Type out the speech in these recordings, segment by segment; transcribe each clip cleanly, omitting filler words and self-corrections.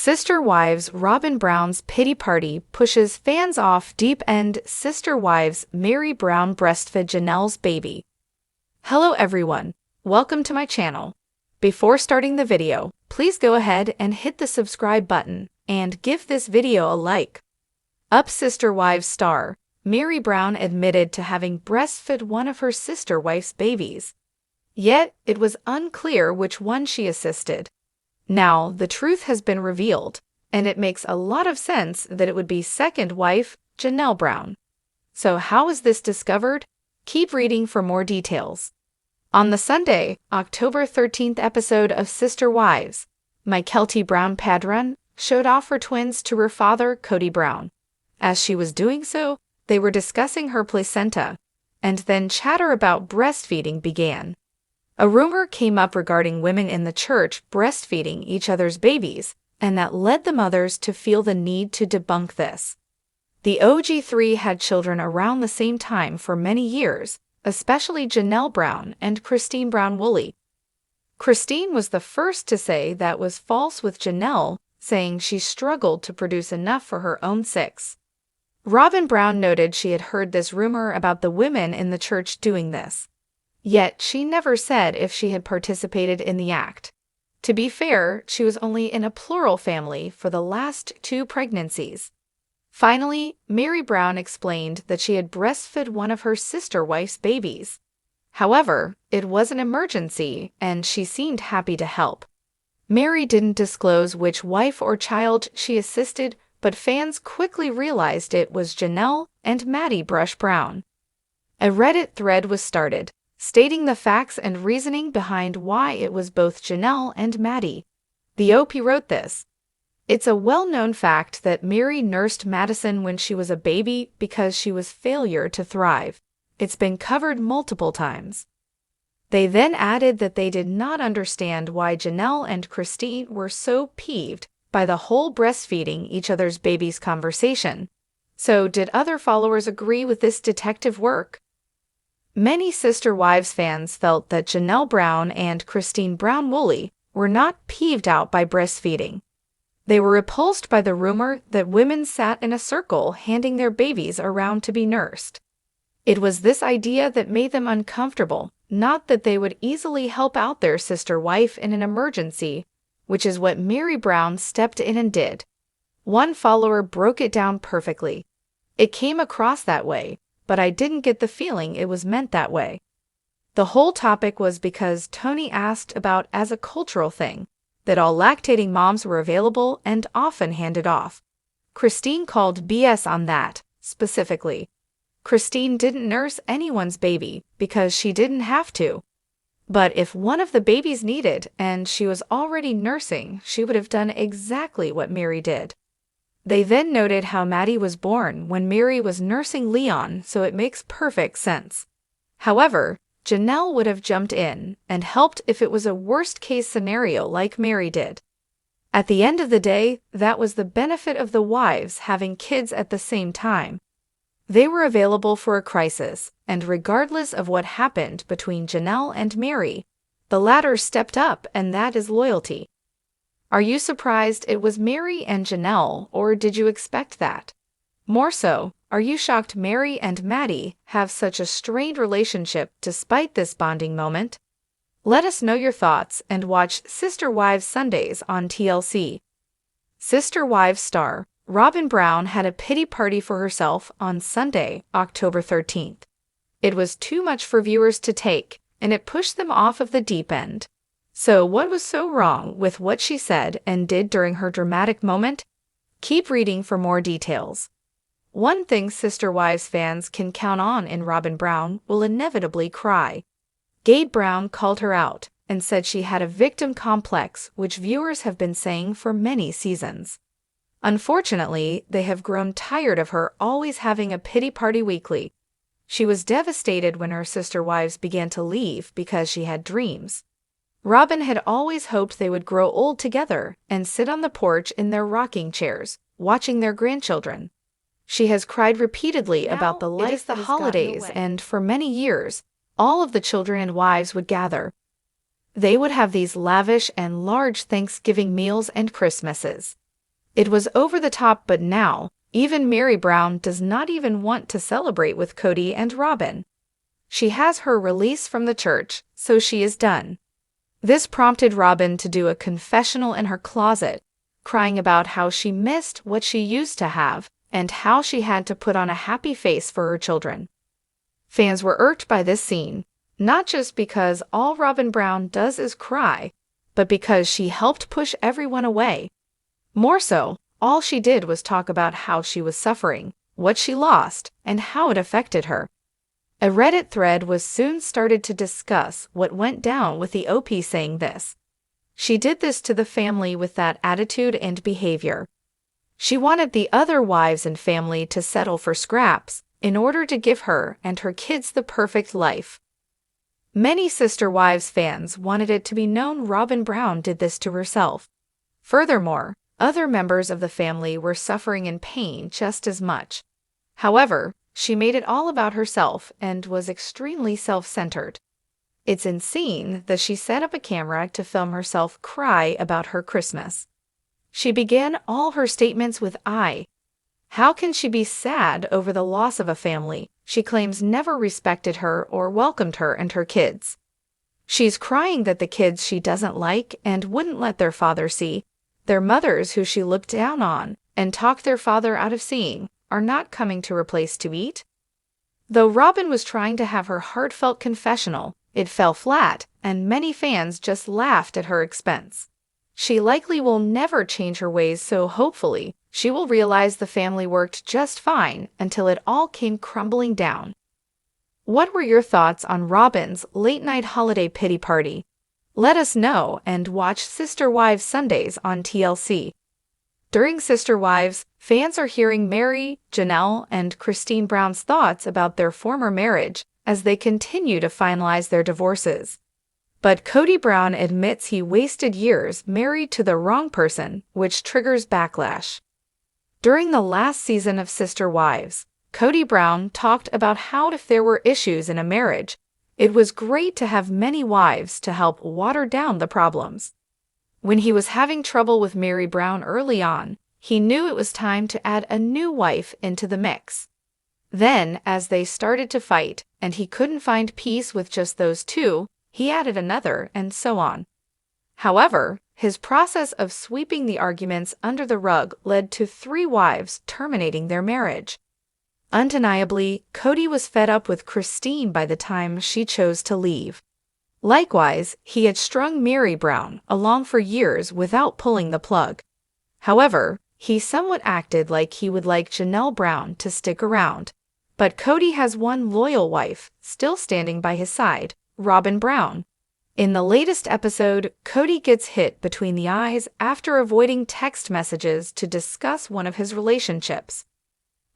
Sister Wives Robin Brown's pity party pushes fans off deep end. Sister Wives Meri Brown breastfed Janelle's baby. Hello everyone, welcome to my channel. Before starting the video, please go ahead and hit the subscribe button and give this video a like. Sister Wives star Meri Brown admitted to having breastfed one of her sister wife's babies. Yet, it was unclear which one she assisted. Now, the truth has been revealed, and it makes a lot of sense that it would be second wife, Janelle Brown. So how was this discovered? Keep reading for more details. On the Sunday, October 13th episode of Sister Wives, Kody Brown Padron showed off her twins to her father, Kody Brown. As she was doing so, they were discussing her placenta, and then chatter about breastfeeding began. A rumor came up regarding women in the church breastfeeding each other's babies, and that led the mothers to feel the need to debunk this. The OG3 had children around the same time for many years, especially Janelle Brown and Christine Brown Woolley. Christine was the first to say that was false, with Janelle saying she struggled to produce enough for her own 6. Robin Brown noted she had heard this rumor about the women in the church doing this. Yet she never said if she had participated in the act. To be fair, she was only in a plural family for the last 2 pregnancies. Finally, Meri Brown explained that she had breastfed one of her sister wife's babies. However, it was an emergency, and she seemed happy to help. Meri didn't disclose which wife or child she assisted, but fans quickly realized it was Janelle and Maddie Brush Brown. A Reddit thread was started, stating the facts and reasoning behind why it was both Janelle and Maddie. The OP wrote this: "It's a well-known fact that Meri nursed Madison when she was a baby because she was failure to thrive. It's been covered multiple times." They then added that they did not understand why Janelle and Christine were so peeved by the whole breastfeeding each other's babies conversation. So did other followers agree with this detective work? Many Sister Wives fans felt that Janelle Brown and Christine Brown Woolley were not peeved out by breastfeeding. They were repulsed by the rumor that women sat in a circle handing their babies around to be nursed. It was this idea that made them uncomfortable, not that they would easily help out their sister wife in an emergency, which is what Meri Brown stepped in and did. One follower broke it down perfectly. "It came across that way, but I didn't get the feeling it was meant that way." The whole topic was because Tony asked about as a cultural thing, that all lactating moms were available and often handed off. Christine called BS on that, specifically. Christine didn't nurse anyone's baby because she didn't have to. But if one of the babies needed and she was already nursing, she would have done exactly what Meri did. They then noted how Maddie was born when Meri was nursing Leon, so it makes perfect sense. However, Janelle would have jumped in and helped if it was a worst-case scenario like Meri did. At the end of the day, that was the benefit of the wives having kids at the same time. They were available for a crisis, and regardless of what happened between Janelle and Meri, the latter stepped up, and that is loyalty. Are you surprised it was Meri and Janelle, or did you expect that? More so, are you shocked Meri and Maddie have such a strained relationship despite this bonding moment? Let us know your thoughts and watch Sister Wives Sundays on TLC. Sister Wives star Robin Brown had a pity party for herself on Sunday, October 13th. It was too much for viewers to take, and it pushed them off of the deep end. So what was so wrong with what she said and did during her dramatic moment? Keep reading for more details. One thing Sister Wives fans can count on in Robin Brown will inevitably cry. Gabe Brown called her out and said she had a victim complex, which viewers have been saying for many seasons. Unfortunately, they have grown tired of her always having a pity party weekly. She was devastated when her sister wives began to leave because she had dreams. Robin had always hoped they would grow old together and sit on the porch in their rocking chairs, watching their grandchildren. She has cried repeatedly about the life the holidays, and for many years, all of the children and wives would gather. They would have these lavish and large Thanksgiving meals and Christmases. It was over the top, but now, even Meri Brown does not even want to celebrate with Kody and Robin. She has her release from the church, so she is done. This prompted Robin to do a confessional in her closet, crying about how she missed what she used to have and how she had to put on a happy face for her children. Fans were irked by this scene, not just because all Robin Brown does is cry, but because she helped push everyone away. More so, all she did was talk about how she was suffering, what she lost, and how it affected her. A Reddit thread was soon started to discuss what went down with the OP saying this. She did this to the family with that attitude and behavior. She wanted the other wives and family to settle for scraps in order to give her and her kids the perfect life. Many Sister Wives fans wanted it to be known Robin Brown did this to herself. Furthermore, other members of the family were suffering in pain just as much. However, she made it all about herself and was extremely self-centered. It's insane that she set up a camera to film herself cry about her Christmas. She began all her statements with "I." How can she be sad over the loss of a family she claims never respected her or welcomed her and her kids? She's crying that the kids she doesn't like and wouldn't let their father see, their mothers who she looked down on and talked their father out of seeing, are not coming to her place to eat. Though Robin was trying to have her heartfelt confessional, it fell flat, and many fans just laughed at her expense. She likely will never change her ways, so hopefully, she will realize the family worked just fine until it all came crumbling down. What were your thoughts on Robin's late-night holiday pity party? Let us know and watch Sister Wives Sundays on TLC. During Sister Wives, fans are hearing Meri, Janelle, and Christine Brown's thoughts about their former marriage as they continue to finalize their divorces. But Kody Brown admits he wasted years married to the wrong person, which triggers backlash. During the last season of Sister Wives, Kody Brown talked about how if there were issues in a marriage, it was great to have many wives to help water down the problems. When he was having trouble with Meri Brown early on, he knew it was time to add a new wife into the mix. Then, as they started to fight, and he couldn't find peace with just those two, he added another, and so on. However, his process of sweeping the arguments under the rug led to 3 wives terminating their marriage. Undeniably, Kody was fed up with Christine by the time she chose to leave. Likewise, he had strung Meri Brown along for years without pulling the plug. However, he somewhat acted like he would like Janelle Brown to stick around. But Kody has one loyal wife still standing by his side, Robin Brown. In the latest episode, Kody gets hit between the eyes after avoiding text messages to discuss one of his relationships.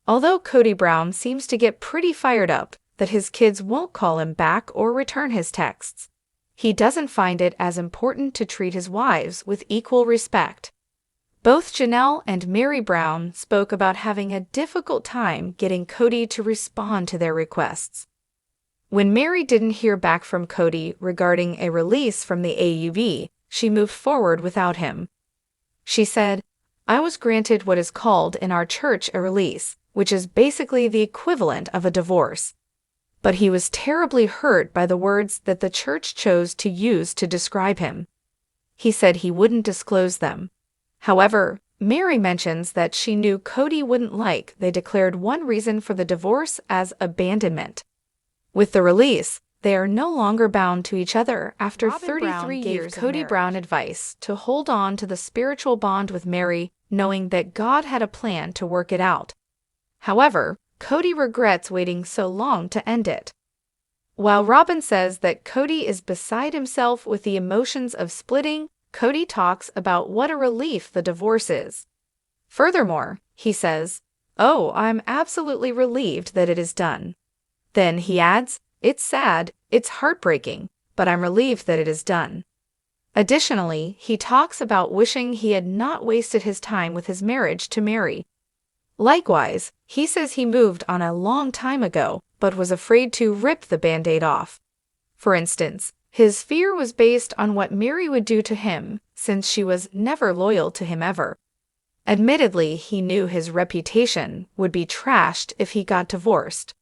Although Kody Brown seems to get pretty fired up that his kids won't call him back or return his texts, he doesn't find it as important to treat his wives with equal respect. Both Janelle and Meri Brown spoke about having a difficult time getting Kody to respond to their requests. When Meri didn't hear back from Kody regarding a release from the AUV, she moved forward without him. She said, "I was granted what is called in our church a release, which is basically the equivalent of a divorce. But he was terribly hurt by the words that the church chose to use to describe him. He said he wouldn't disclose them." However, Meri mentions that she knew Kody wouldn't like they declared one reason for the divorce as abandonment. With the release, they are no longer bound to each other after Robin 33 Brown years. gave Kody Brown advice to hold on to the spiritual bond with Meri, knowing that God had a plan to work it out. However, Kody regrets waiting so long to end it. While Robin says that Kody is beside himself with the emotions of splitting, Kody talks about what a relief the divorce is. Furthermore, he says, "Oh, I'm absolutely relieved that it is done." Then he adds, "It's sad, it's heartbreaking, but I'm relieved that it is done." Additionally, he talks about wishing he had not wasted his time with his marriage to Meri. Likewise, he says he moved on a long time ago, but was afraid to rip the Band-Aid off. For instance, his fear was based on what Meri would do to him, since she was never loyal to him ever. Admittedly, he knew his reputation would be trashed if he got divorced.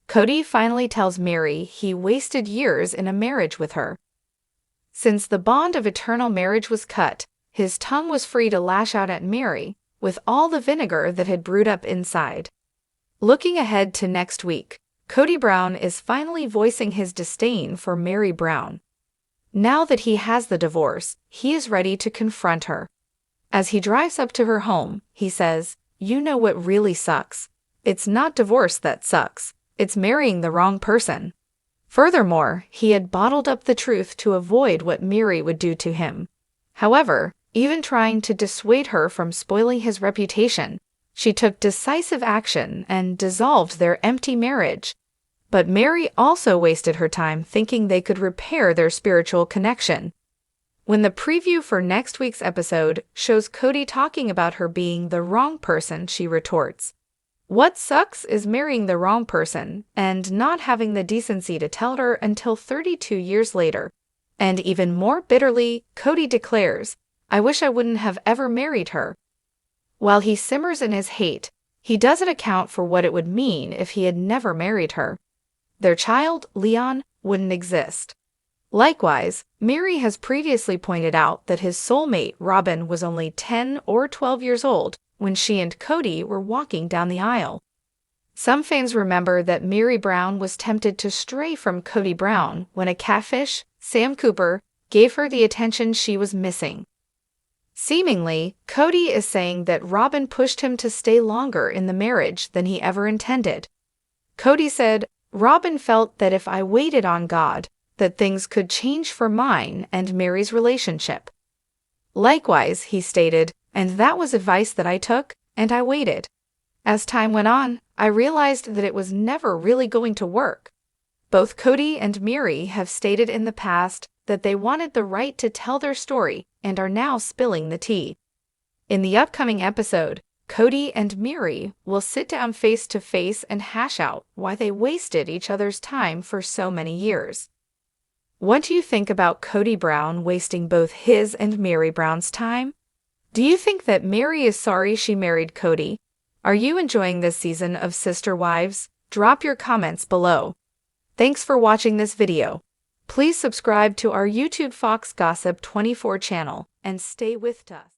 Kody finally tells Meri he wasted years in a marriage with her. Since the bond of eternal marriage was cut, his tongue was free to lash out at Meri, with all the vinegar that had brewed up inside. Looking ahead to next week, Kody Brown is finally voicing his disdain for Meri Brown. Now that he has the divorce, he is ready to confront her. As he drives up to her home, he says, "You know what really sucks? It's not divorce that sucks. It's marrying the wrong person." Furthermore, he had bottled up the truth to avoid what Meri would do to him. However, even trying to dissuade her from spoiling his reputation, she took decisive action and dissolved their empty marriage. But Meri also wasted her time thinking they could repair their spiritual connection. When the preview for next week's episode shows Kody talking about her being the wrong person, she retorts, "What sucks is marrying the wrong person and not having the decency to tell her until 32 years later." And even more bitterly, Kody declares, "I wish I wouldn't have ever married her." While he simmers in his hate, he doesn't account for what it would mean if he had never married her. Their child, Leon, wouldn't exist. Likewise, Meri has previously pointed out that his soulmate, Robin, was only 10 or 12 years old when she and Kody were walking down the aisle. Some fans remember that Meri Brown was tempted to stray from Kody Brown when a catfish, Sam Cooper, gave her the attention she was missing. Seemingly, Kody is saying that Robin pushed him to stay longer in the marriage than he ever intended. Kody said, "Robin felt that if I waited on God, that things could change for mine and Meri's relationship." Likewise, he stated, "And that was advice that I took, and I waited. As time went on, I realized that it was never really going to work." Both Kody and Meri have stated in the past that they wanted the right to tell their story and are now spilling the tea. In the upcoming episode, Kody and Meri will sit down face to face and hash out why they wasted each other's time for so many years. What do you think about Kody Brown wasting both his and Meri Brown's time? Do you think that Meri is sorry she married Kody? Are you enjoying this season of Sister Wives? Drop your comments below. Thanks for watching this video. Please subscribe to our YouTube Fox Gossip 24 channel and stay with us.